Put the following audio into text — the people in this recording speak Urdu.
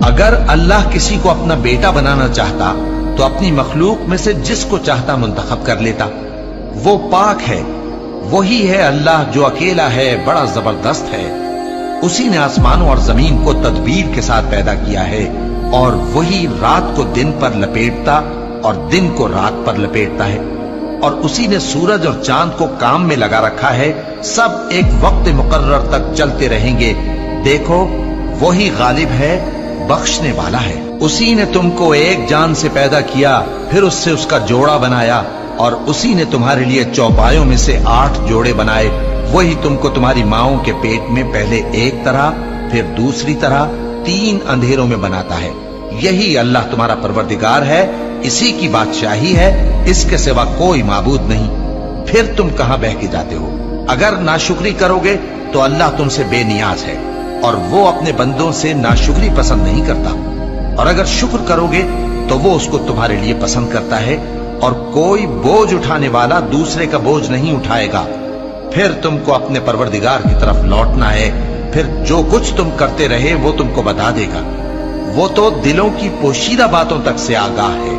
اگر اللہ کسی کو اپنا بیٹا بنانا چاہتا تو اپنی مخلوق میں سے جس کو چاہتا منتخب کر لیتا۔ وہ پاک ہے، وہی ہے اللہ جو اکیلا ہے، بڑا زبردست ہے۔ اسی نے آسمانوں اور زمین کو تدبیر کے ساتھ پیدا کیا ہے، اور وہی رات کو دن پر لپیٹتا اور دن کو رات پر لپیٹتا ہے، اور اسی نے سورج اور چاند کو کام میں لگا رکھا ہے، سب ایک وقت مقرر تک چلتے رہیں گے۔ دیکھو وہی غالب ہے، بخشنے والا ہے۔ اسی نے تم کو ایک جان سے پیدا کیا، پھر اس سے اس کا جوڑا بنایا، اور اسی نے تمہارے لیے چوپایوں میں سے 8 جوڑے بنائے۔ وہی تم کو تمہاری ماؤں کے پیٹ میں پہلے ایک طرح، پھر دوسری طرح 3 اندھیروں میں بناتا ہے۔ یہی اللہ تمہارا پروردگار ہے، اسی کی بادشاہی ہے، اس کے سوا کوئی معبود نہیں۔ پھر تم کہاں بہہ کے جاتے ہو؟ اگر ناشکری کرو گے تو اللہ تم سے بے نیاز ہے، اور وہ اپنے بندوں سے ناشکری پسند نہیں کرتا، اور اگر شکر کرو گے تو وہ اس کو تمہارے لیے پسند کرتا ہے، اور کوئی بوجھ اٹھانے والا دوسرے کا بوجھ نہیں اٹھائے گا۔ پھر تم کو اپنے پروردگار کی طرف لوٹنا ہے، پھر جو کچھ تم کرتے رہے وہ تم کو بتا دے گا۔ وہ تو دلوں کی پوشیدہ باتوں تک سے آگاہ ہے۔